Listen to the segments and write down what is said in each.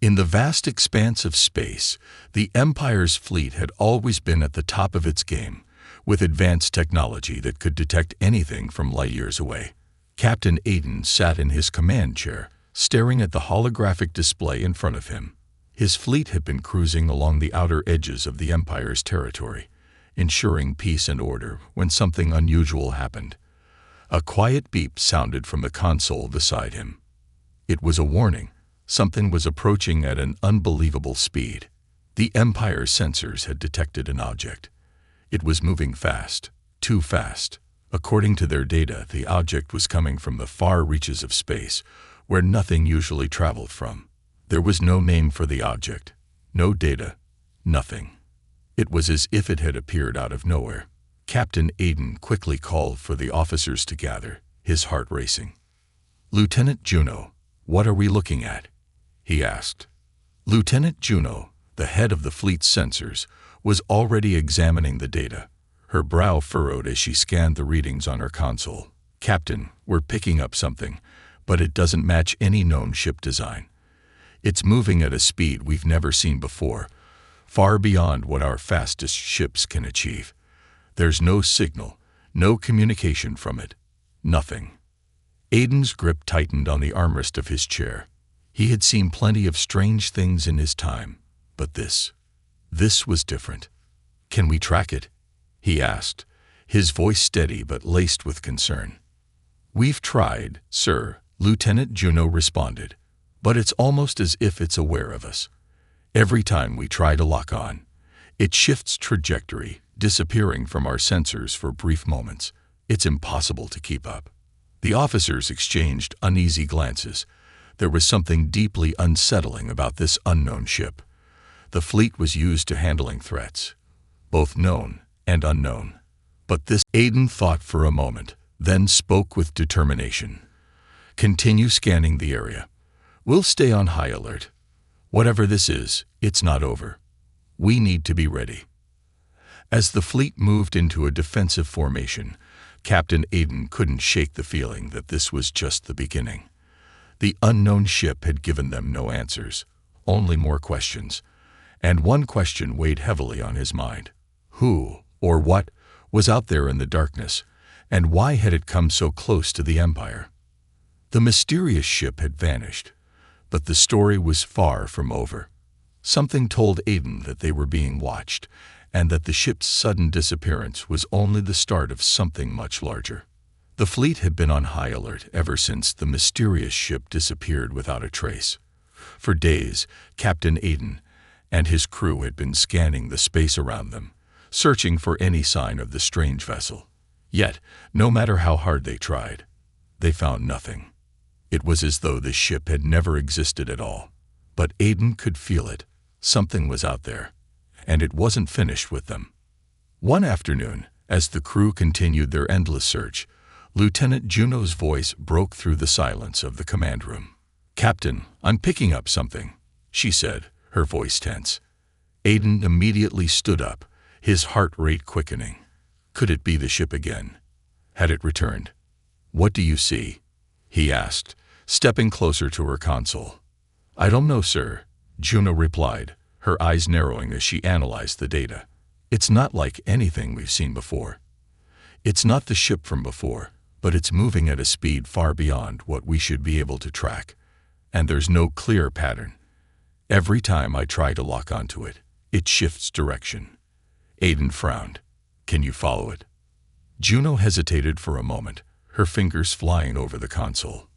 In the vast expanse of space, the Empire's fleet had always been at the top of its game, with advanced technology that could detect anything from light years away. Captain Aiden sat in his command chair, staring at the holographic display in front of him. His fleet had been cruising along the outer edges of the Empire's territory, ensuring peace and order when something unusual happened. A quiet beep sounded from the console beside him. It was a warning. Something was approaching at an unbelievable speed. The Empire's sensors had detected an object. It was moving fast, too fast. According to their data, the object was coming from the far reaches of space, where nothing usually traveled from. There was no name for the object, no data, nothing. It was as if it had appeared out of nowhere. Captain Aiden quickly called for the officers to gather, his heart racing. "Lieutenant Juno, what are we looking at?" he asked. Lieutenant Juno, the head of the fleet's sensors, was already examining the data. Her brow furrowed as she scanned the readings on her console. "Captain, we're picking up something, but it doesn't match any known ship design. It's moving at a speed we've never seen before, far beyond what our fastest ships can achieve. There's no signal, no communication from it. Nothing." Aiden's grip tightened on the armrest of his chair. He had seen plenty of strange things in his time, but this was different. "Can we track it?" he asked, his voice steady but laced with concern. "We've tried, sir," Lieutenant Juno responded, "but it's almost as if it's aware of us. Every time we try to lock on, it shifts trajectory, disappearing from our sensors for brief moments. It's impossible to keep up." The officers exchanged uneasy glances. There was something deeply unsettling about this unknown ship. The fleet was used to handling threats, both known and unknown. But this— Aiden thought for a moment, then spoke with determination. "Continue scanning the area. We'll stay on high alert. Whatever this is, it's not over. We need to be ready." As the fleet moved into a defensive formation, Captain Aiden couldn't shake the feeling that this was just the beginning. The unknown ship had given them no answers, only more questions. And one question weighed heavily on his mind. Who, or what, was out there in the darkness, and why had it come so close to the Empire? The mysterious ship had vanished, but the story was far from over. Something told Aiden that they were being watched, and that the ship's sudden disappearance was only the start of something much larger. The fleet had been on high alert ever since the mysterious ship disappeared without a trace. For days, Captain Aiden and his crew had been scanning the space around them, searching for any sign of the strange vessel. Yet, no matter how hard they tried, they found nothing. It was as though the ship had never existed at all. But Aiden could feel it. Something was out there, and it wasn't finished with them. One afternoon, as the crew continued their endless search, Lieutenant Juno's voice broke through the silence of the command room. "Captain, I'm picking up something," she said, her voice tense. Aiden immediately stood up, his heart rate quickening. Could it be the ship again? Had it returned? "What do you see?" he asked, stepping closer to her console. "I don't know, sir," Juno replied, her eyes narrowing as she analyzed the data. "It's not like anything we've seen before. It's not the ship from before, but it's moving at a speed far beyond what we should be able to track. And there's no clear pattern. Every time I try to lock onto it, it shifts direction." Aiden frowned. "Can you follow it?" Juno hesitated for a moment, her fingers flying over the console.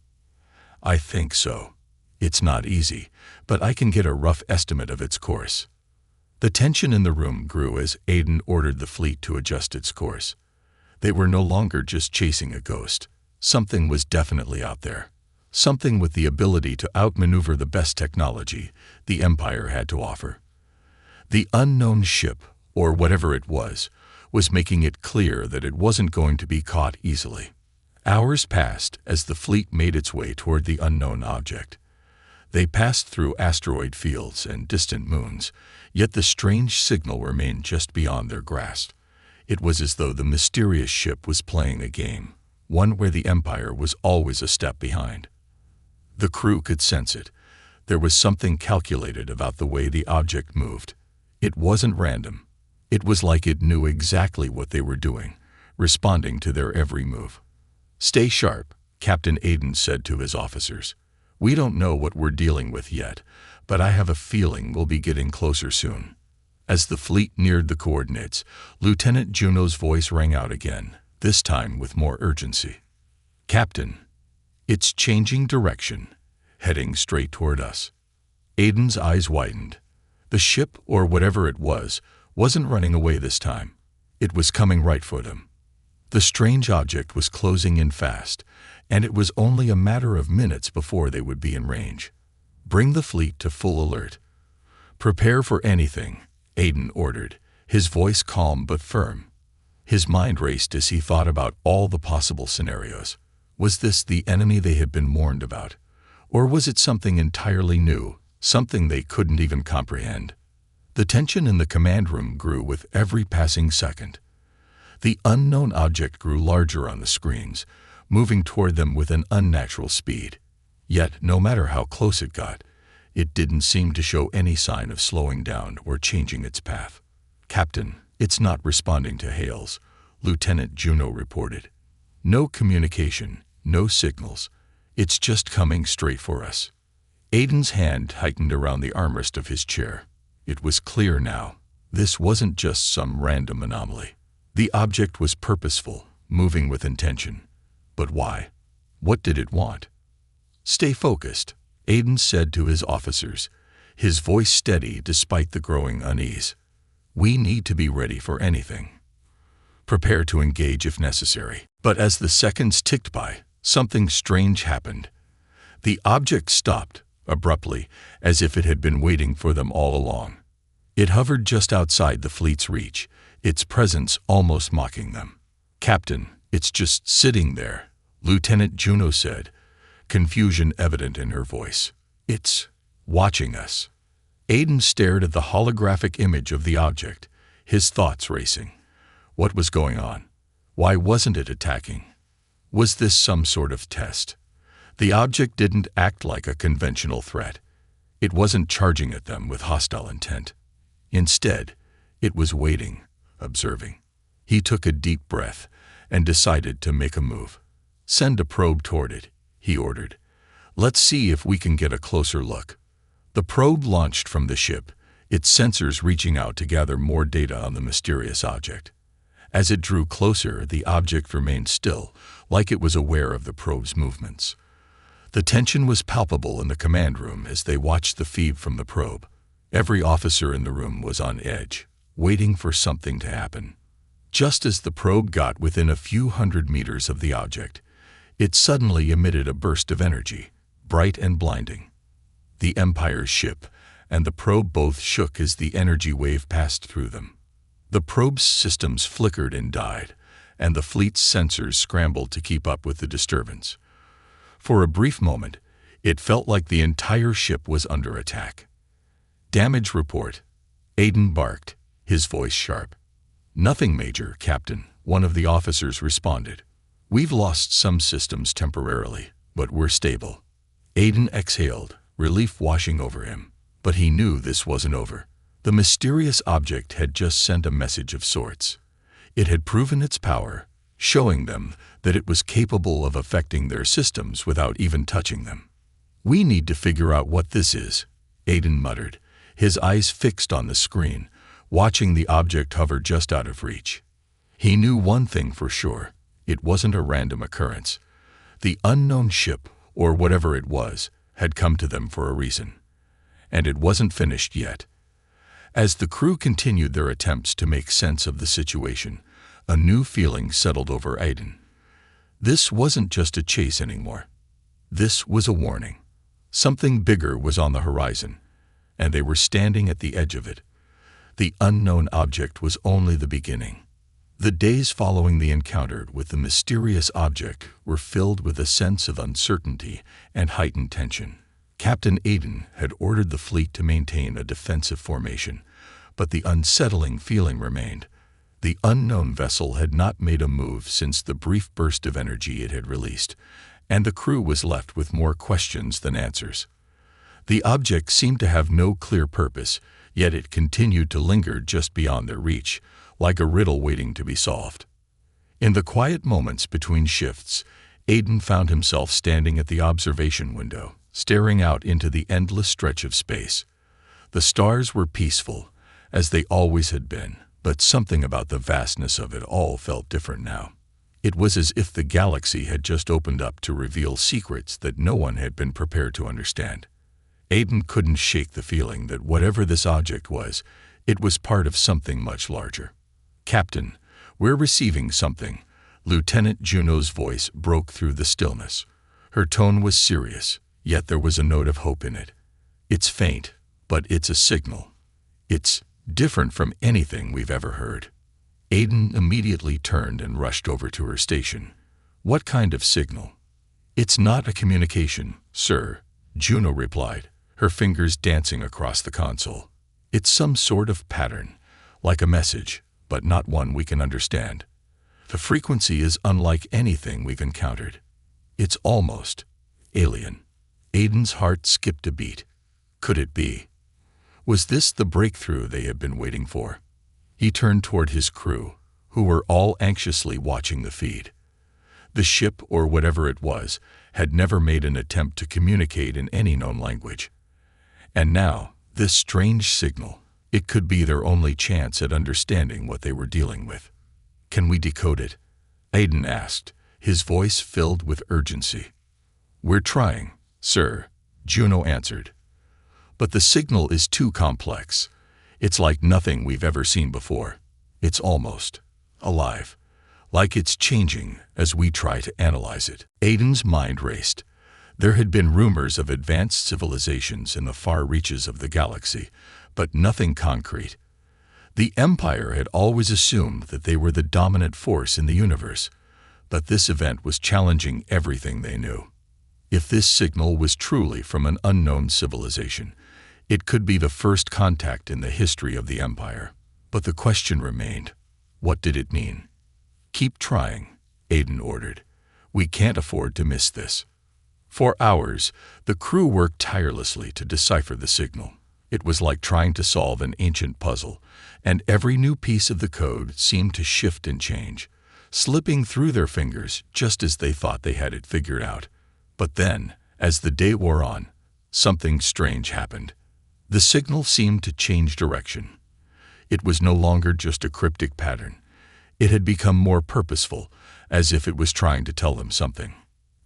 "I think so. It's not easy, but I can get a rough estimate of its course." The tension in the room grew as Aiden ordered the fleet to adjust its course. They were no longer just chasing a ghost. Something was definitely out there. Something with the ability to outmaneuver the best technology the Empire had to offer. The unknown ship, or whatever it was making it clear that it wasn't going to be caught easily. Hours passed as the fleet made its way toward the unknown object. They passed through asteroid fields and distant moons, yet the strange signal remained just beyond their grasp. It was as though the mysterious ship was playing a game, one where the Empire was always a step behind. The crew could sense it. There was something calculated about the way the object moved. It wasn't random. It was like it knew exactly what they were doing, responding to their every move. "Stay sharp," Captain Aiden said to his officers. "We don't know what we're dealing with yet, but I have a feeling we'll be getting closer soon." As the fleet neared the coordinates, Lieutenant Juno's voice rang out again, this time with more urgency. "Captain, it's changing direction, heading straight toward us." Aiden's eyes widened. The ship, or whatever it was, wasn't running away this time. It was coming right for them. The strange object was closing in fast, and it was only a matter of minutes before they would be in range. "Bring the fleet to full alert. Prepare for anything," Aiden ordered, his voice calm but firm. His mind raced as he thought about all the possible scenarios. Was this the enemy they had been warned about? Or was it something entirely new, something they couldn't even comprehend? The tension in the command room grew with every passing second. The unknown object grew larger on the screens, moving toward them with an unnatural speed. Yet, no matter how close it got, it didn't seem to show any sign of slowing down or changing its path. "Captain, it's not responding to hails," Lieutenant Juno reported. "No communication, no signals. It's just coming straight for us." Aiden's hand tightened around the armrest of his chair. It was clear now. This wasn't just some random anomaly. The object was purposeful, moving with intention. But why? What did it want? "Stay focused," Aiden said to his officers, his voice steady despite the growing unease. "We need to be ready for anything. Prepare to engage if necessary." But as the seconds ticked by, something strange happened. The object stopped, abruptly, as if it had been waiting for them all along. It hovered just outside the fleet's reach, its presence almost mocking them. "Captain, it's just sitting there," Lieutenant Juno said, confusion evident in her voice. "It's watching us." Aiden stared at the holographic image of the object, his thoughts racing. What was going on? Why wasn't it attacking? Was this some sort of test? The object didn't act like a conventional threat. It wasn't charging at them with hostile intent. Instead, it was waiting, observing. He took a deep breath and decided to make a move. "Send a probe toward it," he ordered. "Let's see if we can get a closer look." The probe launched from the ship, its sensors reaching out to gather more data on the mysterious object. As it drew closer, the object remained still, like it was aware of the probe's movements. The tension was palpable in the command room as they watched the feed from the probe. Every officer in the room was on edge, waiting for something to happen. Just as the probe got within a few hundred meters of the object, it suddenly emitted a burst of energy, bright and blinding. The Empire's ship and the probe both shook as the energy wave passed through them. The probe's systems flickered and died, and the fleet's sensors scrambled to keep up with the disturbance. For a brief moment, it felt like the entire ship was under attack. "Damage report," Aiden barked, his voice sharp. "Nothing major, Captain," one of the officers responded. "We've lost some systems temporarily, but we're stable." Aiden exhaled, relief washing over him. But he knew this wasn't over. The mysterious object had just sent a message of sorts. It had proven its power, showing them that it was capable of affecting their systems without even touching them. "We need to figure out what this is," Aiden muttered, his eyes fixed on the screen, watching the object hover just out of reach. He knew one thing for sure: it wasn't a random occurrence. The unknown ship, or whatever it was, had come to them for a reason. And it wasn't finished yet. As the crew continued their attempts to make sense of the situation, a new feeling settled over Aiden. This wasn't just a chase anymore. This was a warning. Something bigger was on the horizon, and they were standing at the edge of it. The unknown object was only the beginning. The days following the encounter with the mysterious object were filled with a sense of uncertainty and heightened tension. Captain Aiden had ordered the fleet to maintain a defensive formation, but the unsettling feeling remained. The unknown vessel had not made a move since the brief burst of energy it had released, and the crew was left with more questions than answers. The object seemed to have no clear purpose, yet it continued to linger just beyond their reach, like a riddle waiting to be solved. In the quiet moments between shifts, Aiden found himself standing at the observation window, staring out into the endless stretch of space. The stars were peaceful, as they always had been, but something about the vastness of it all felt different now. It was as if the galaxy had just opened up to reveal secrets that no one had been prepared to understand. Aiden couldn't shake the feeling that whatever this object was, it was part of something much larger. "Captain, we're receiving something." Lieutenant Juno's voice broke through the stillness. Her tone was serious, yet there was a note of hope in it. "It's faint, but it's a signal. It's different from anything we've ever heard." Aiden immediately turned and rushed over to her station. "What kind of signal?" "It's not a communication, sir," Juno replied, her fingers dancing across the console. "It's some sort of pattern, like a message, but not one we can understand. The frequency is unlike anything we've encountered. It's almost alien." Aiden's heart skipped a beat. Could it be? Was this the breakthrough they had been waiting for? He turned toward his crew, who were all anxiously watching the feed. The ship, or whatever it was, had never made an attempt to communicate in any known language. And now, this strange signal, it could be their only chance at understanding what they were dealing with. "Can we decode it?" Aiden asked, his voice filled with urgency. "We're trying, sir," Juno answered. "But the signal is too complex. It's like nothing we've ever seen before. It's almost alive, like it's changing as we try to analyze it." Aiden's mind raced. There had been rumors of advanced civilizations in the far reaches of the galaxy, but nothing concrete. The Empire had always assumed that they were the dominant force in the universe, but this event was challenging everything they knew. If this signal was truly from an unknown civilization, it could be the first contact in the history of the Empire. But the question remained, what did it mean? "Keep trying," Aiden ordered. "We can't afford to miss this." For hours, the crew worked tirelessly to decipher the signal. It was like trying to solve an ancient puzzle, and every new piece of the code seemed to shift and change, slipping through their fingers just as they thought they had it figured out. But then, as the day wore on, something strange happened. The signal seemed to change direction. It was no longer just a cryptic pattern. It had become more purposeful, as if it was trying to tell them something.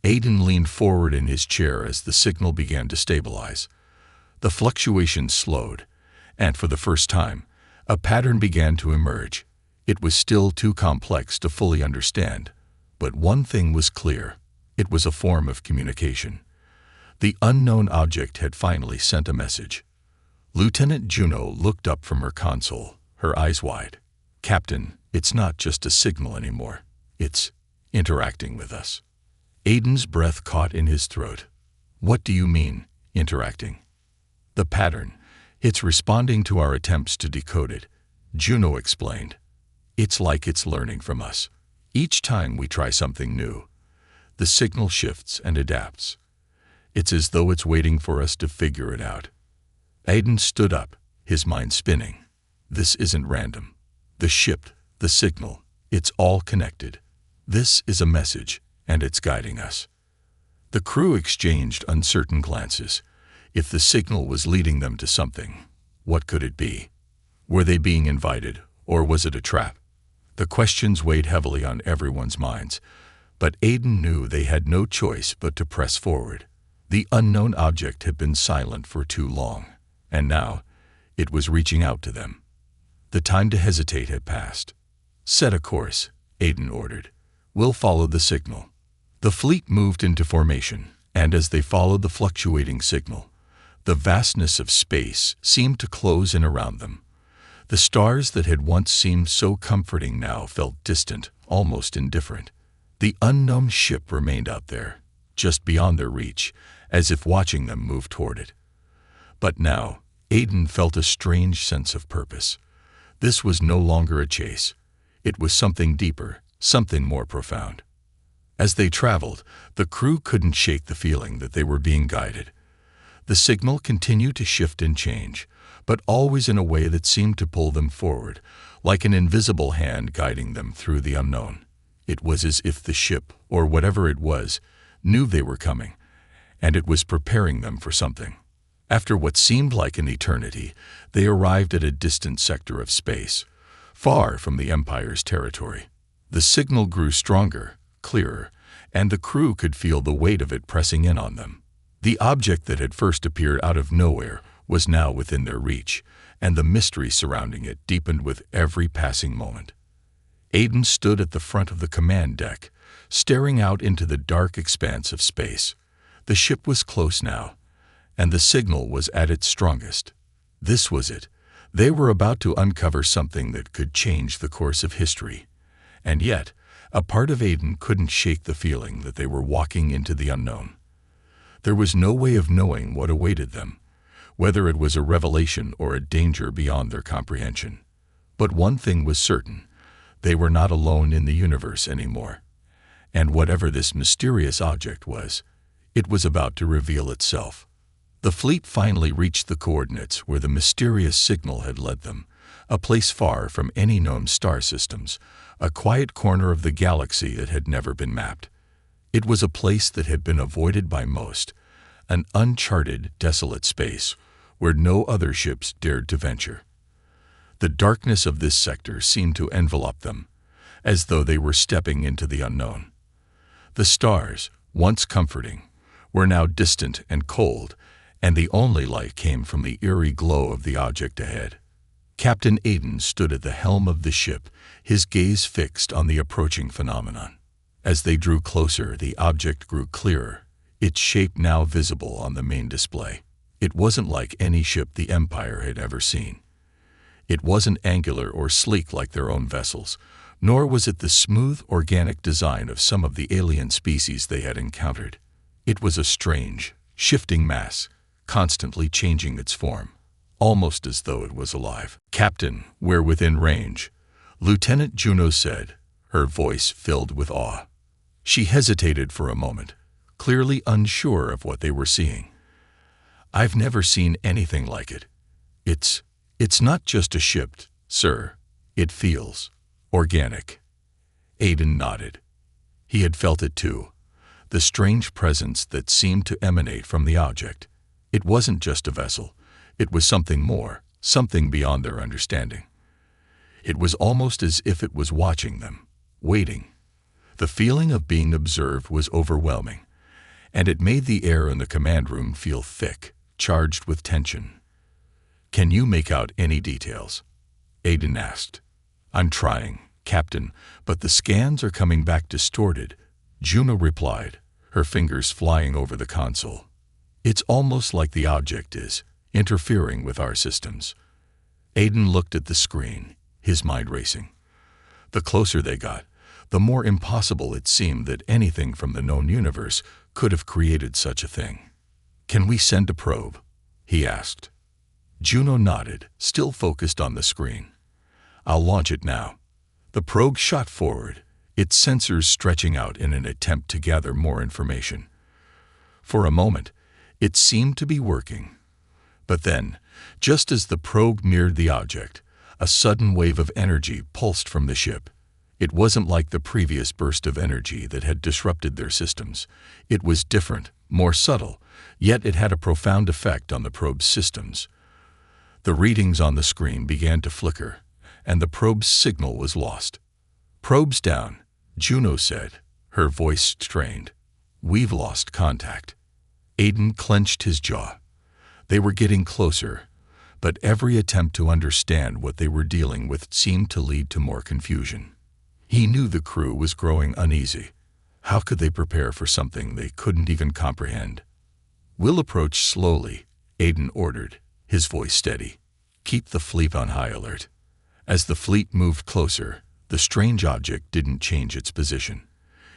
Aiden leaned forward in his chair as the signal began to stabilize. The fluctuations slowed, and for the first time, a pattern began to emerge. It was still too complex to fully understand, but one thing was clear. It was a form of communication. The unknown object had finally sent a message. Lieutenant Juno looked up from her console, her eyes wide. "Captain, it's not just a signal anymore. It's interacting with us." Aiden's breath caught in his throat. "What do you mean, interacting?" "The pattern. It's responding to our attempts to decode it," Juno explained. "It's like it's learning from us. Each time we try something new, the signal shifts and adapts. It's as though it's waiting for us to figure it out." Aiden stood up, his mind spinning. This isn't random. The ship, the signal, it's all connected. This is a message, and it's guiding us. The crew exchanged uncertain glances. If the signal was leading them to something, what could it be? Were they being invited, or was it a trap? The questions weighed heavily on everyone's minds, but Aiden knew they had no choice but to press forward. The unknown object had been silent for too long, and now it was reaching out to them. The time to hesitate had passed. "Set a course," Aiden ordered. "We'll follow the signal." The fleet moved into formation, and as they followed the fluctuating signal, the vastness of space seemed to close in around them. The stars that had once seemed so comforting now felt distant, almost indifferent. The unknown ship remained out there, just beyond their reach, as if watching them move toward it. But now, Aiden felt a strange sense of purpose. This was no longer a chase. It was something deeper, something more profound. As they traveled, the crew couldn't shake the feeling that they were being guided. The signal continued to shift and change, but always in a way that seemed to pull them forward, like an invisible hand guiding them through the unknown. It was as if the ship, or whatever it was, knew they were coming, and it was preparing them for something. After what seemed like an eternity, they arrived at a distant sector of space, far from the Empire's territory. The signal grew stronger, clearer, and the crew could feel the weight of it pressing in on them. The object that had first appeared out of nowhere was now within their reach, and the mystery surrounding it deepened with every passing moment. Aiden stood at the front of the command deck, staring out into the dark expanse of space. The ship was close now, and the signal was at its strongest. This was it. They were about to uncover something that could change the course of history. And yet, a part of Aiden couldn't shake the feeling that they were walking into the unknown. There was no way of knowing what awaited them, whether it was a revelation or a danger beyond their comprehension. But one thing was certain: they were not alone in the universe anymore. And whatever this mysterious object was, it was about to reveal itself. The fleet finally reached the coordinates where the mysterious signal had led them, a place far from any known star systems, a quiet corner of the galaxy that had never been mapped. It was a place that had been avoided by most, an uncharted, desolate space where no other ships dared to venture. The darkness of this sector seemed to envelop them, as though they were stepping into the unknown. The stars, once comforting, were now distant and cold, and the only light came from the eerie glow of the object ahead. Captain Aiden stood at the helm of the ship, his gaze fixed on the approaching phenomenon. As they drew closer, the object grew clearer, its shape now visible on the main display. It wasn't like any ship the Empire had ever seen. It wasn't angular or sleek like their own vessels, nor was it the smooth, organic design of some of the alien species they had encountered. It was a strange, shifting mass, constantly changing its form, almost as though it was alive. "Captain, we're within range," Lieutenant Juno said, her voice filled with awe. She hesitated for a moment, clearly unsure of what they were seeing. "I've never seen anything like it. It's not just a ship, sir. It feels organic." Aiden nodded. He had felt it too, the strange presence that seemed to emanate from the object. It wasn't just a vessel. It was something more, something beyond their understanding. It was almost as if it was watching them, waiting. The feeling of being observed was overwhelming, and it made the air in the command room feel thick, charged with tension. "Can you make out any details?" Aiden asked. "I'm trying, Captain, but the scans are coming back distorted," Juno replied, her fingers flying over the console. "It's almost like the object is interfering with our systems." Aiden looked at the screen, his mind racing. The closer they got, the more impossible it seemed that anything from the known universe could have created such a thing. "Can we send a probe?" he asked. Juno nodded, still focused on the screen. "I'll launch it now." The probe shot forward, its sensors stretching out in an attempt to gather more information. For a moment, it seemed to be working. But then, just as the probe neared the object, a sudden wave of energy pulsed from the ship. It wasn't like the previous burst of energy that had disrupted their systems. It was different, more subtle, yet it had a profound effect on the probe's systems. The readings on the screen began to flicker, and the probe's signal was lost. "Probe's down," Juno said, her voice strained. "We've lost contact." Aiden clenched his jaw. They were getting closer, but every attempt to understand what they were dealing with seemed to lead to more confusion. He knew the crew was growing uneasy. How could they prepare for something they couldn't even comprehend? "We'll approach slowly," Aiden ordered, his voice steady. "Keep the fleet on high alert." As the fleet moved closer, the strange object didn't change its position.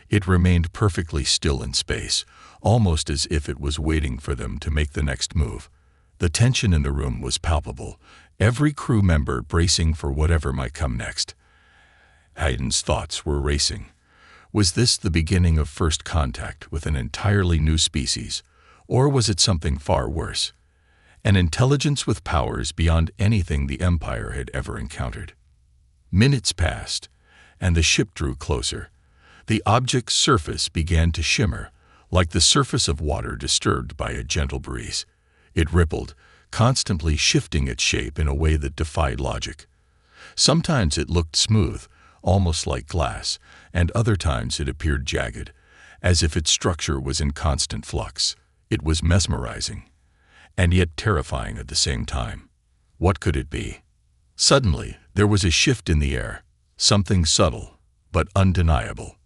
It remained perfectly still in space, almost as if it was waiting for them to make the next move. The tension in the room was palpable, every crew member bracing for whatever might come next. Aiden's thoughts were racing. Was this the beginning of first contact with an entirely new species, Or was it something far worse? An intelligence with powers beyond anything the Empire had ever encountered. Minutes passed, and the ship drew closer. The object's surface began to shimmer, like the surface of water disturbed by a gentle breeze. It rippled, constantly shifting its shape in a way that defied logic. Sometimes it looked smooth, almost like glass, and other times it appeared jagged, as if its structure was in constant flux. It was mesmerizing, and yet terrifying at the same time. What could it be? Suddenly, there was a shift in the air, something subtle, but undeniable.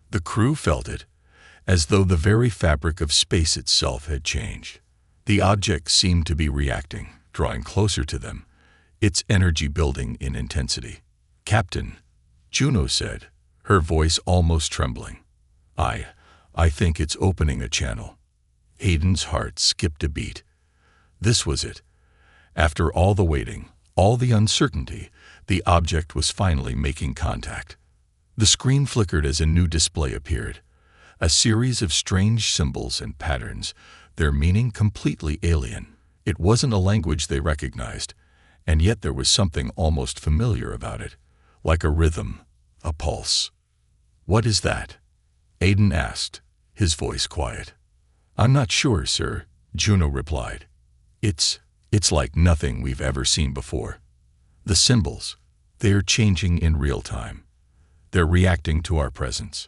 The crew felt it, as though the very fabric of space itself had changed. The object seemed to be reacting, drawing closer to them, its energy building in intensity. "Captain," Juno said, her voice almost trembling. I think it's opening a channel." Aiden's heart skipped a beat. This was it. After all the waiting, all the uncertainty, the object was finally making contact. The screen flickered as a new display appeared. A series of strange symbols and patterns, their meaning completely alien. It wasn't a language they recognized, and yet there was something almost familiar about it, like a rhythm, a pulse. "What is that?" Aiden asked, his voice quiet. "I'm not sure, sir," Juno replied. It's like nothing we've ever seen before. The symbols, they're changing in real time. They're reacting to our presence."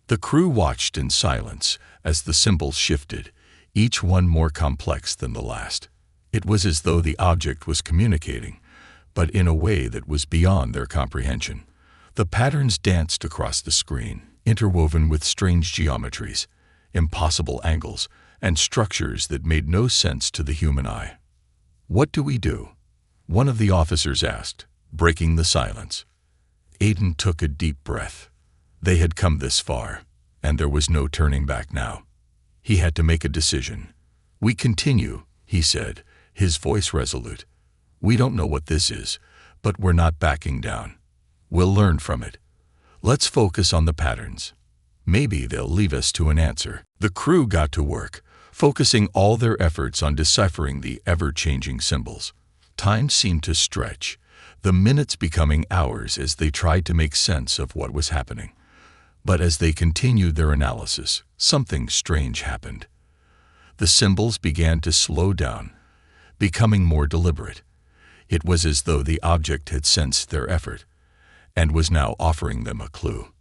The crew watched in silence as the symbols shifted, each one more complex than the last. It was as though the object was communicating, but in a way that was beyond their comprehension. The patterns danced across the screen, interwoven with strange geometries, impossible angles, and structures that made no sense to the human eye. "What do we do?" one of the officers asked, breaking the silence. Aiden took a deep breath. They had come this far, and there was no turning back now. He had to make a decision. "We continue," he said, his voice resolute. "We don't know what this is, but we're not backing down. We'll learn from it. Let's focus on the patterns. Maybe they'll lead us to an answer." The crew got to work, focusing all their efforts on deciphering the ever-changing symbols. Time seemed to stretch, the minutes becoming hours as they tried to make sense of what was happening. But as they continued their analysis, something strange happened. The symbols began to slow down, becoming more deliberate. It was as though the object had sensed their effort and was now offering them a clue.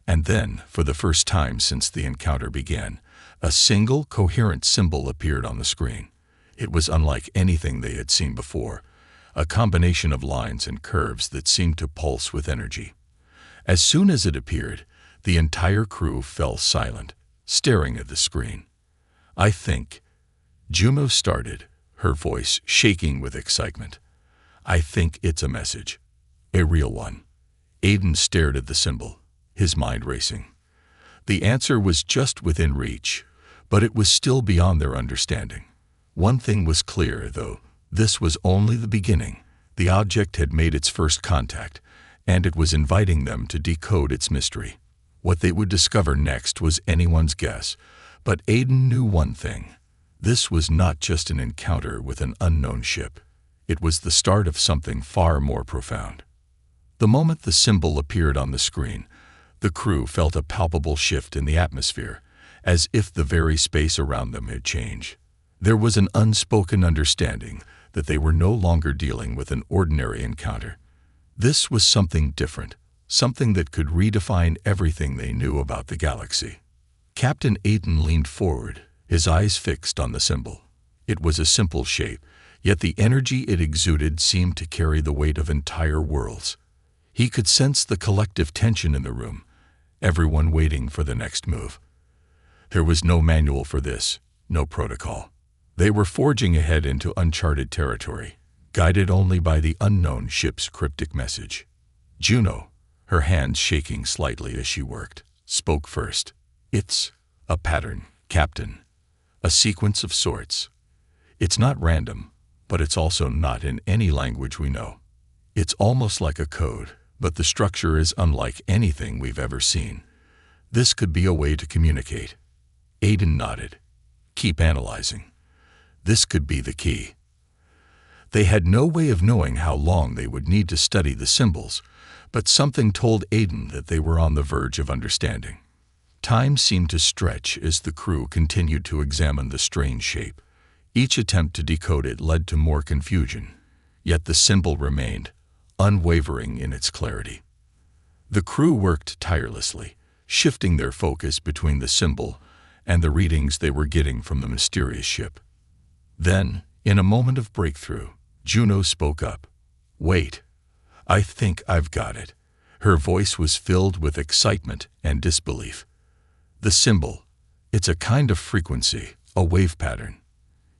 And then, for the first time since the encounter began, a single, coherent symbol appeared on the screen. It was unlike anything they had seen before, a combination of lines and curves that seemed to pulse with energy. As soon as it appeared, the entire crew fell silent, staring at the screen. "I think," Juno started, her voice shaking with excitement. "I think it's a message. A real one." Aiden stared at the symbol, his mind racing. The answer was just within reach, but it was still beyond their understanding. One thing was clear, though. This was only the beginning. The object had made its first contact, and it was inviting them to decode its mystery. What they would discover next was anyone's guess, but Aiden knew one thing. This was not just an encounter with an unknown ship. It was the start of something far more profound. The moment the symbol appeared on the screen, the crew felt a palpable shift in the atmosphere, as if the very space around them had changed. There was an unspoken understanding that they were no longer dealing with an ordinary encounter. This was something different, something that could redefine everything they knew about the galaxy. Captain Aiden leaned forward, his eyes fixed on the symbol. It was a simple shape, yet the energy it exuded seemed to carry the weight of entire worlds. He could sense the collective tension in the room, everyone waiting for the next move. There was no manual for this, no protocol. They were forging ahead into uncharted territory, guided only by the unknown ship's cryptic message. Juno, her hands shaking slightly as she worked, spoke first. "It's a pattern, Captain. A sequence of sorts. It's not random, but it's also not in any language we know. It's almost like a code, but the structure is unlike anything we've ever seen. This could be a way to communicate." Aiden nodded. Keep analyzing. This could be the key. They had no way of knowing how long they would need to study the symbols, but something told Aiden that they were on the verge of understanding. Time seemed to stretch as the crew continued to examine the strange shape. Each attempt to decode it led to more confusion, yet the symbol remained, unwavering in its clarity. The crew worked tirelessly, shifting their focus between the symbol and the readings they were getting from the mysterious ship. Then, in a moment of breakthrough, Juno spoke up. "Wait, I think I've got it." Her voice was filled with excitement and disbelief. "The symbol, it's a kind of frequency, a wave pattern.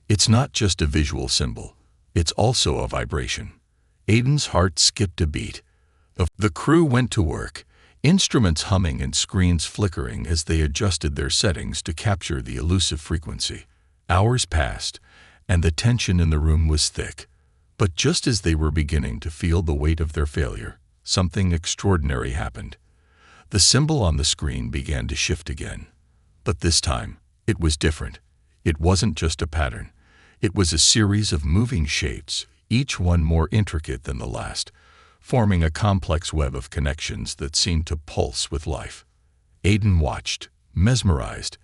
It's not just a visual symbol, it's also a vibration." Aiden's heart skipped a beat. The crew went to work, instruments humming and screens flickering as they adjusted their settings to capture the elusive frequency. Hours passed, and the tension in the room was thick. But just as they were beginning to feel the weight of their failure, something extraordinary happened. The symbol on the screen began to shift again. But this time, it was different. It wasn't just a pattern. It was a series of moving shapes, each one more intricate than the last, forming a complex web of connections that seemed to pulse with life. Aiden watched, mesmerized,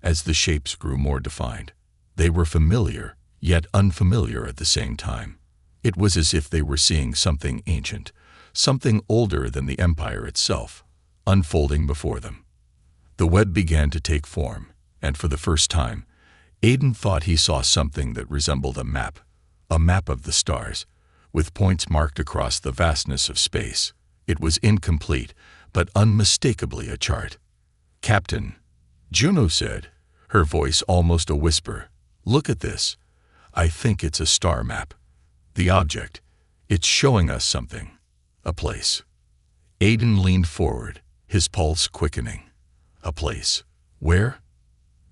as the shapes grew more defined. They were familiar, yet unfamiliar at the same time. It was as if they were seeing something ancient, something older than the Empire itself, unfolding before them. The web began to take form, and for the first time, Aiden thought he saw something that resembled a map of the stars, with points marked across the vastness of space. It was incomplete, but unmistakably a chart. "Captain," Juno said, her voice almost a whisper, "look at this. I think it's a star map. The object, it's showing us something. A place." Aiden leaned forward, his pulse quickening. A place. Where?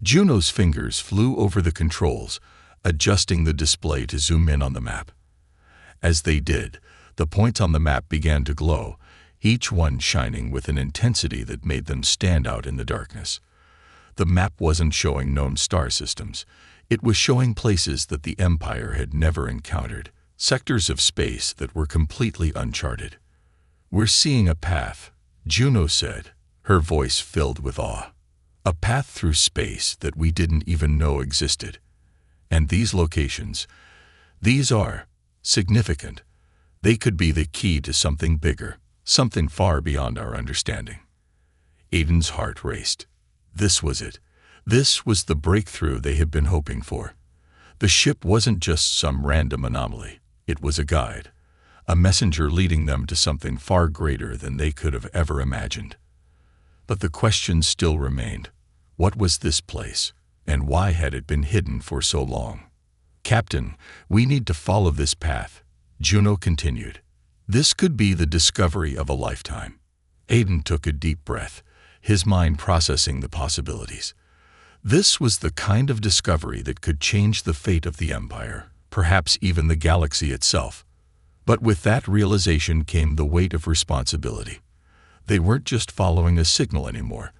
Juno's fingers flew over the controls, adjusting the display to zoom in on the map. As they did, the points on the map began to glow, each one shining with an intensity that made them stand out in the darkness. The map wasn't showing known star systems. It was showing places that the Empire had never encountered, sectors of space that were completely uncharted. "We're seeing a path," Juno said, her voice filled with awe. "A path through space that we didn't even know existed. And these locations, these are significant. They could be the key to something bigger, something far beyond our understanding." Aiden's heart raced. This was it. This was the breakthrough they had been hoping for. The ship wasn't just some random anomaly. It was a guide, a messenger leading them to something far greater than they could have ever imagined. But the question still remained. What was this place, and why had it been hidden for so long? "Captain, we need to follow this path," Juno continued. "This could be the discovery of a lifetime." Aiden took a deep breath, his mind processing the possibilities. This was the kind of discovery that could change the fate of the Empire, perhaps even the galaxy itself. But with that realization came the weight of responsibility. They weren't just following a signal anymore.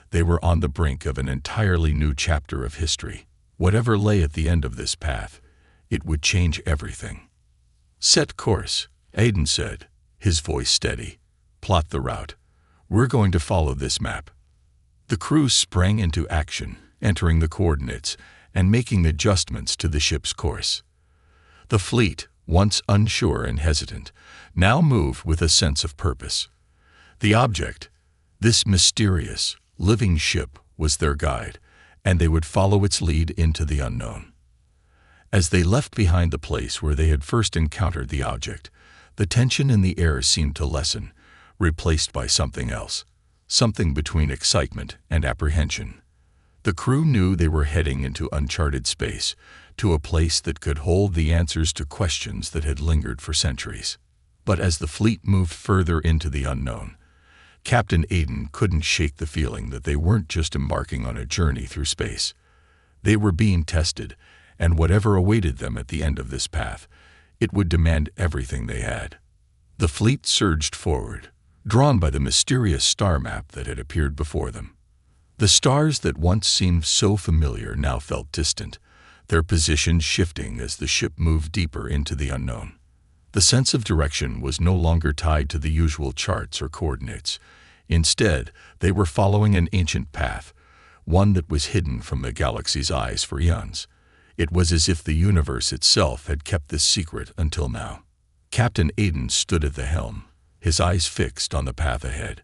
They were on the brink of an entirely new chapter of history. Whatever lay at the end of this path, it would change everything. "Set course," Aiden said, his voice steady. "Plot the route. We're going to follow this map." The crew sprang into action, entering the coordinates and making adjustments to the ship's course. The fleet, once unsure and hesitant, now moved with a sense of purpose. The object, this mysterious, living ship, was their guide, and they would follow its lead into the unknown. As they left behind the place where they had first encountered the object, the tension in the air seemed to lessen, replaced by something else, something between excitement and apprehension. The crew knew they were heading into uncharted space, to a place that could hold the answers to questions that had lingered for centuries. But as the fleet moved further into the unknown, Captain Aiden couldn't shake the feeling that they weren't just embarking on a journey through space. They were being tested, and whatever awaited them at the end of this path, it would demand everything they had. The fleet surged forward, drawn by the mysterious star map that had appeared before them. The stars that once seemed so familiar now felt distant, their positions shifting as the ship moved deeper into the unknown. The sense of direction was no longer tied to the usual charts or coordinates. Instead, they were following an ancient path, one that was hidden from the galaxy's eyes for eons. It was as if the universe itself had kept this secret until now. Captain Aiden stood at the helm, his eyes fixed on the path ahead.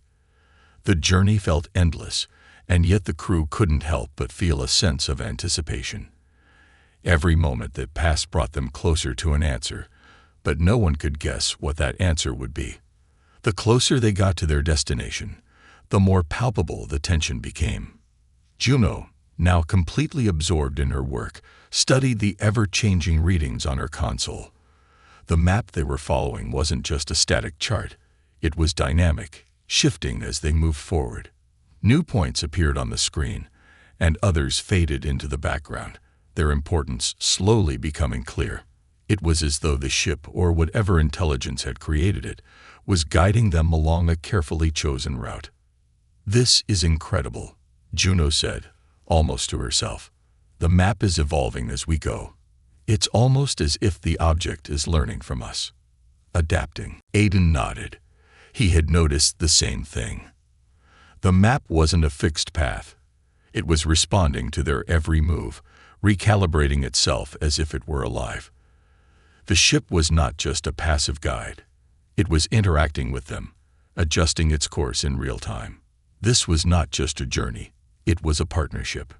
The journey felt endless, and yet the crew couldn't help but feel a sense of anticipation. Every moment that passed brought them closer to an answer, but no one could guess what that answer would be. The closer they got to their destination, the more palpable the tension became. Juno, now completely absorbed in her work, studied the ever-changing readings on her console. The map they were following wasn't just a static chart. It was dynamic, shifting as they moved forward. New points appeared on the screen, and others faded into the background, their importance slowly becoming clear. It was as though the ship, or whatever intelligence had created it, was guiding them along a carefully chosen route. "This is incredible," Juno said, almost to herself. "The map is evolving as we go. It's almost as if the object is learning from us, adapting." Aiden nodded. He had noticed the same thing. The map wasn't a fixed path. It was responding to their every move, recalibrating itself as if it were alive. The ship was not just a passive guide. It was interacting with them, adjusting its course in real time. This was not just a journey. It was a partnership.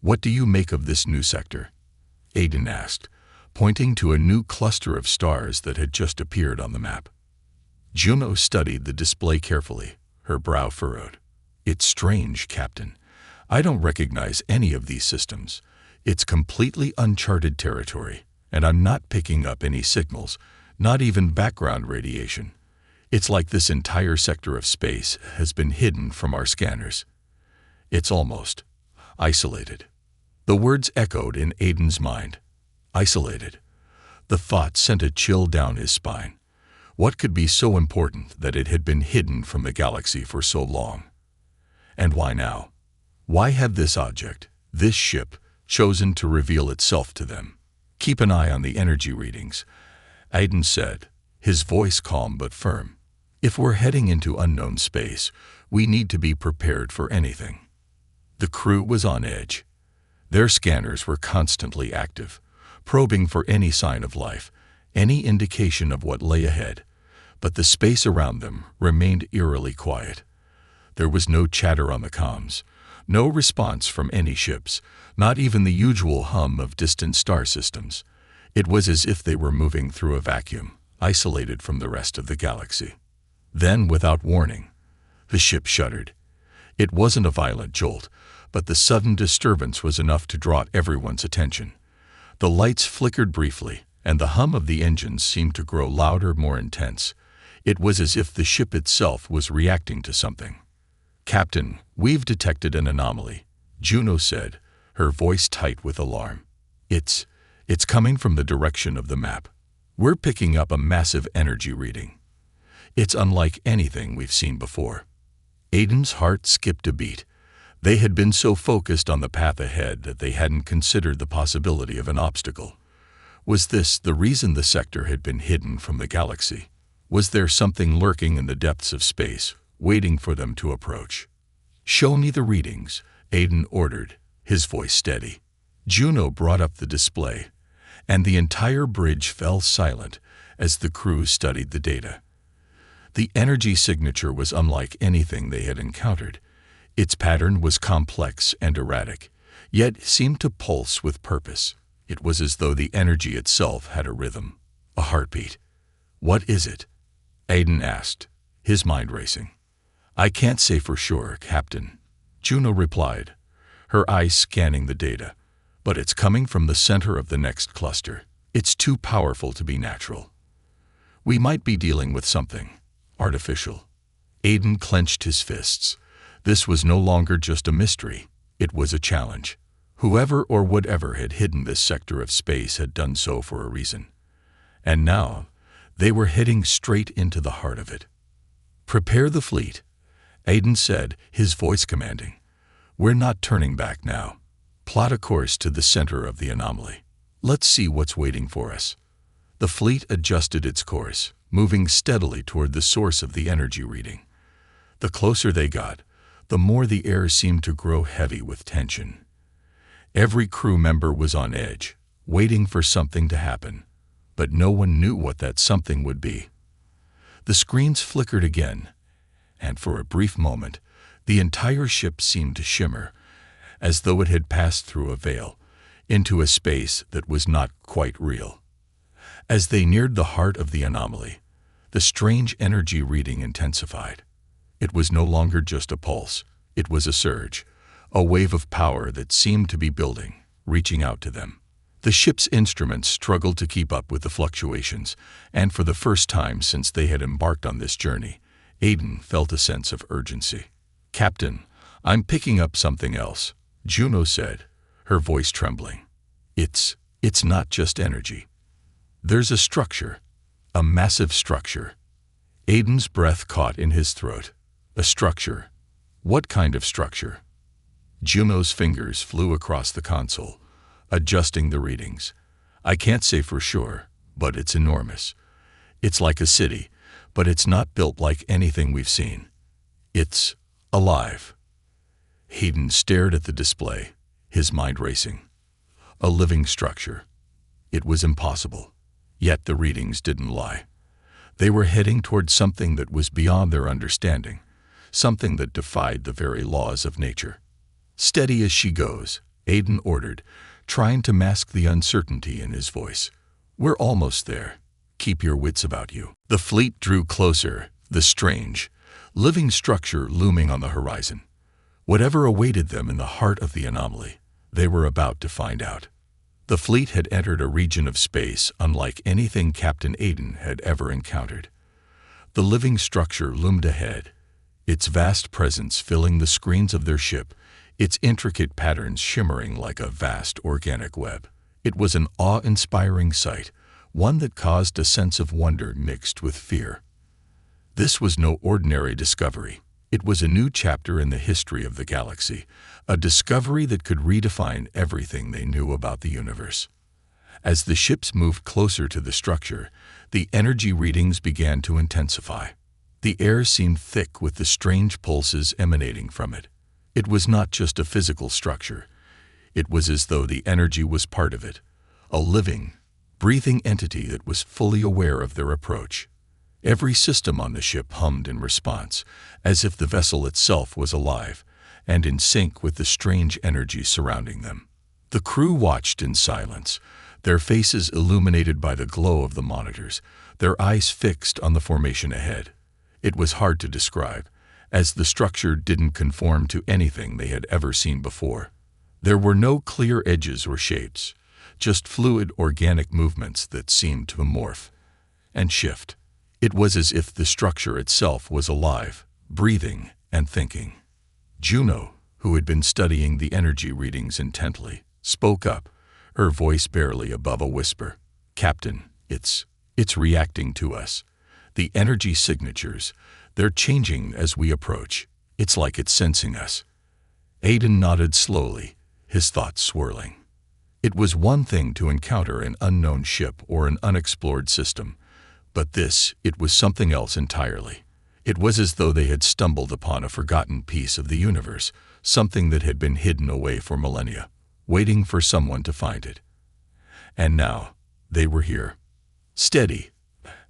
"What do you make of this new sector?" Aiden asked, pointing to a new cluster of stars that had just appeared on the map. Juno studied the display carefully, her brow furrowed. "It's strange, Captain. I don't recognize any of these systems. It's completely uncharted territory, and I'm not picking up any signals, not even background radiation. It's like this entire sector of space has been hidden from our scanners. It's almost isolated." The words echoed in Aiden's mind. Isolated. The thought sent a chill down his spine. What could be so important that it had been hidden from the galaxy for so long? And why now? Why had this object, this ship, chosen to reveal itself to them? "Keep an eye on the energy readings," Aiden said, his voice calm but firm. "If we're heading into unknown space, we need to be prepared for anything." The crew was on edge. Their scanners were constantly active, probing for any sign of life, any indication of what lay ahead, but the space around them remained eerily quiet. There was no chatter on the comms, no response from any ships, not even the usual hum of distant star systems. It was as if they were moving through a vacuum, isolated from the rest of the galaxy. Then, without warning, the ship shuddered. It wasn't a violent jolt, but the sudden disturbance was enough to draw everyone's attention. The lights flickered briefly, and the hum of the engines seemed to grow louder, more intense. It was as if the ship itself was reacting to something. "Captain, we've detected an anomaly," Juno said, her voice tight with alarm. It's coming from the direction of the map. We're picking up a massive energy reading. It's unlike anything we've seen before." Aiden's heart skipped a beat. They had been so focused on the path ahead that they hadn't considered the possibility of an obstacle. Was this the reason the sector had been hidden from the galaxy? Was there something lurking in the depths of space, waiting for them to approach? "Show me the readings," Aiden ordered, his voice steady. Juno brought up the display, and the entire bridge fell silent as the crew studied the data. The energy signature was unlike anything they had encountered. Its pattern was complex and erratic, yet seemed to pulse with purpose. It was as though the energy itself had a rhythm, a heartbeat. "What is it?" Aiden asked, his mind racing. "I can't say for sure, Captain," Juno replied, her eyes scanning the data. "But it's coming from the center of the next cluster. It's too powerful to be natural. We might be dealing with something artificial." Aiden clenched his fists. This was no longer just a mystery. It was a challenge. Whoever or whatever had hidden this sector of space had done so for a reason. And now, they were heading straight into the heart of it. "Prepare the fleet," Aiden said, his voice commanding. We're not turning back now. Plot a course to the center of the anomaly. Let's see what's waiting for us." The fleet adjusted its course, moving steadily toward the source of the energy reading. The closer they got, the more the air seemed to grow heavy with tension. Every crew member was on edge, waiting for something to happen, but no one knew what that something would be. The screens flickered again, and for a brief moment, the entire ship seemed to shimmer, as though it had passed through a veil, into a space that was not quite real. As they neared the heart of the anomaly, the strange energy reading intensified. It was no longer just a pulse, it was a surge, a wave of power that seemed to be building, reaching out to them. The ship's instruments struggled to keep up with the fluctuations, and for the first time since they had embarked on this journey, Aiden felt a sense of urgency. "Captain, I'm picking up something else," Juno said, her voice trembling. It's not just energy. There's a structure, a massive structure." Aiden's breath caught in his throat. A structure? What kind of structure? Juno's fingers flew across the console, adjusting the readings. "I can't say for sure, but it's enormous. It's like a city, but it's not built like anything we've seen. It's alive." Hayden stared at the display, his mind racing. A living structure. It was impossible. Yet the readings didn't lie. They were heading toward something that was beyond their understanding, something that defied the very laws of nature. "Steady as she goes," Aiden ordered, trying to mask the uncertainty in his voice. "We're almost there. Keep your wits about you." The fleet drew closer, the strange, living structure looming on the horizon. Whatever awaited them in the heart of the anomaly, they were about to find out. The fleet had entered a region of space unlike anything Captain Aiden had ever encountered. The living structure loomed ahead, its vast presence filling the screens of their ship, its intricate patterns shimmering like a vast organic web. It was an awe-inspiring sight, one that caused a sense of wonder mixed with fear. This was no ordinary discovery. It was a new chapter in the history of the galaxy, a discovery that could redefine everything they knew about the universe. As the ships moved closer to the structure, the energy readings began to intensify. The air seemed thick with the strange pulses emanating from it. It was not just a physical structure. It was as though the energy was part of it, a living, breathing entity that was fully aware of their approach. Every system on the ship hummed in response, as if the vessel itself was alive and in sync with the strange energy surrounding them. The crew watched in silence, their faces illuminated by the glow of the monitors, their eyes fixed on the formation ahead. It was hard to describe, as the structure didn't conform to anything they had ever seen before. There were no clear edges or shapes, just fluid organic movements that seemed to morph and shift. It was as if the structure itself was alive, breathing, and thinking. Juno, who had been studying the energy readings intently, spoke up, her voice barely above a whisper. "Captain, it's reacting to us. The energy signatures, they're changing as we approach. It's like it's sensing us." Aiden nodded slowly, his thoughts swirling. It was one thing to encounter an unknown ship or an unexplored system, but it was something else entirely. It was as though they had stumbled upon a forgotten piece of the universe, something that had been hidden away for millennia, waiting for someone to find it. And now, they were here. "Steady,"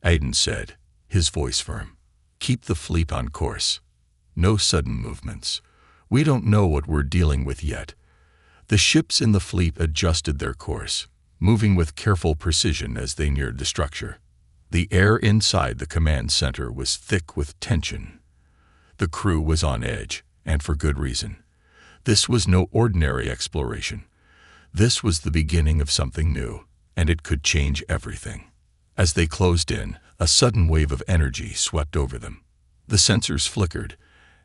Aiden said, his voice firm. "Keep the fleet on course. No sudden movements. We don't know what we're dealing with yet." The ships in the fleet adjusted their course, moving with careful precision as they neared the structure. The air inside the command center was thick with tension. The crew was on edge, and for good reason. This was no ordinary exploration. This was the beginning of something new, and it could change everything. As they closed in, a sudden wave of energy swept over them. The sensors flickered,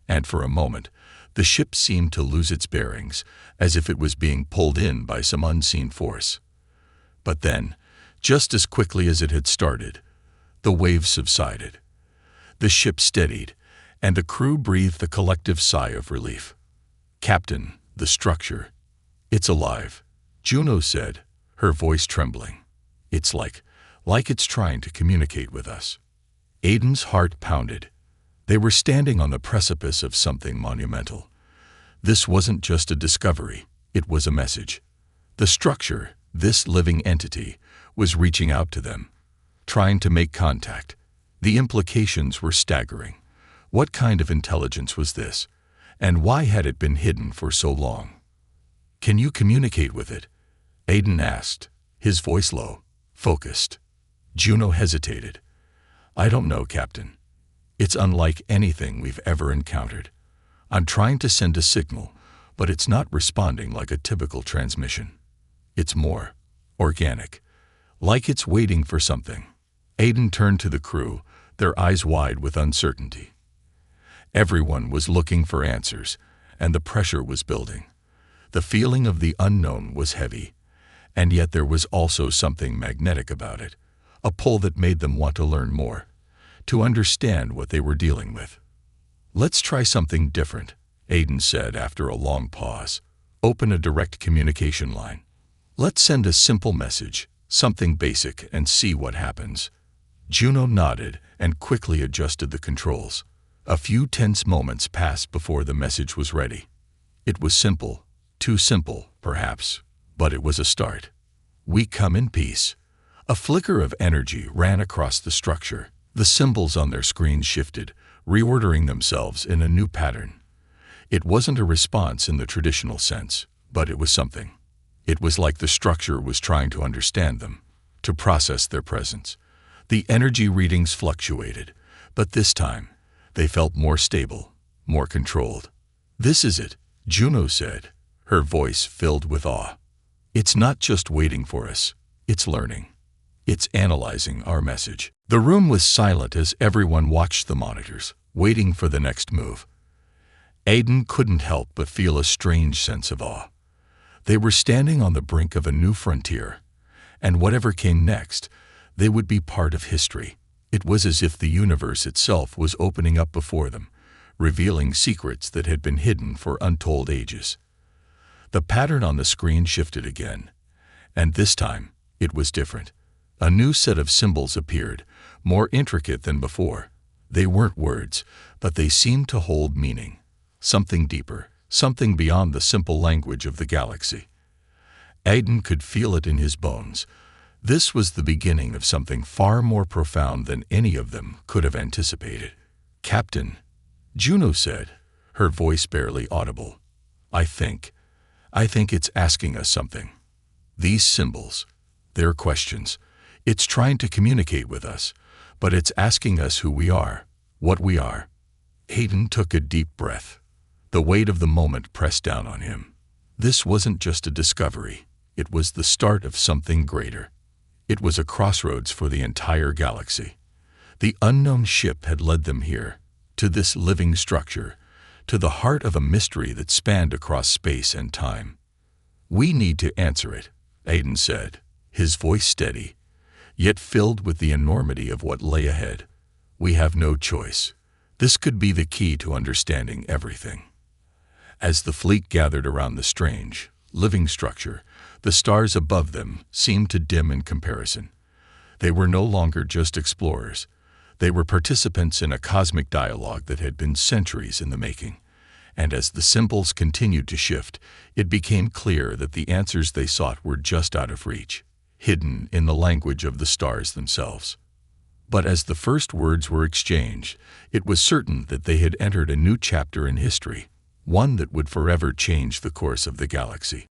and for a moment, the ship seemed to lose its bearings, as if it was being pulled in by some unseen force. But then, just as quickly as it had started, the wave subsided. The ship steadied, and the crew breathed a collective sigh of relief. "Captain, the structure. It's alive," Juno said, her voice trembling. "It's like it's trying to communicate with us." Aiden's heart pounded. They were standing on the precipice of something monumental. This wasn't just a discovery, it was a message. The structure, this living entity, was reaching out to them, trying to make contact. The implications were staggering. What kind of intelligence was this? And why had it been hidden for so long? "Can you communicate with it?" Aiden asked, his voice low, focused. Juno hesitated. "I don't know, Captain. It's unlike anything we've ever encountered. I'm trying to send a signal, but it's not responding like a typical transmission. It's more organic, like it's waiting for something." Aiden turned to the crew, their eyes wide with uncertainty. Everyone was looking for answers, and the pressure was building. The feeling of the unknown was heavy, and yet there was also something magnetic about it, a pull that made them want to learn more, to understand what they were dealing with. "Let's try something different," Aiden said after a long pause. "Open a direct communication line. Let's send a simple message, something basic, and see what happens." Juno nodded and quickly adjusted the controls. A few tense moments passed before the message was ready. It was simple, too simple, perhaps, but it was a start. "We come in peace." A flicker of energy ran across the structure. The symbols on their screens shifted, reordering themselves in a new pattern. It wasn't a response in the traditional sense, but it was something. It was like the structure was trying to understand them, to process their presence. The energy readings fluctuated, but this time, they felt more stable, more controlled. "This is it," Juno said, her voice filled with awe. "It's not just waiting for us, it's learning. It's analyzing our message." The room was silent as everyone watched the monitors, waiting for the next move. Aiden couldn't help but feel a strange sense of awe. They were standing on the brink of a new frontier, and whatever came next, they would be part of history. It was as if the universe itself was opening up before them, revealing secrets that had been hidden for untold ages. The pattern on the screen shifted again, and this time it was different. A new set of symbols appeared, more intricate than before. They weren't words, but they seemed to hold meaning, something deeper, something beyond the simple language of the galaxy. Aiden could feel it in his bones. This was the beginning of something far more profound than any of them could have anticipated. "Captain," Juno said, her voice barely audible. I think it's asking us something. These symbols, they're questions. It's trying to communicate with us, but it's asking us who we are, what we are." Aiden took a deep breath. The weight of the moment pressed down on him. This wasn't just a discovery. It was the start of something greater. It was a crossroads for the entire galaxy. The unknown ship had led them here, to this living structure, to the heart of a mystery that spanned across space and time. "We need to answer it," Aiden said, his voice steady, yet filled with the enormity of what lay ahead. "We have no choice. This could be the key to understanding everything." As the fleet gathered around the strange, living structure, the stars above them seemed to dim in comparison. They were no longer just explorers. They were participants in a cosmic dialogue that had been centuries in the making. And as the symbols continued to shift, it became clear that the answers they sought were just out of reach, hidden in the language of the stars themselves. But as the first words were exchanged, it was certain that they had entered a new chapter in history, one that would forever change the course of the galaxy.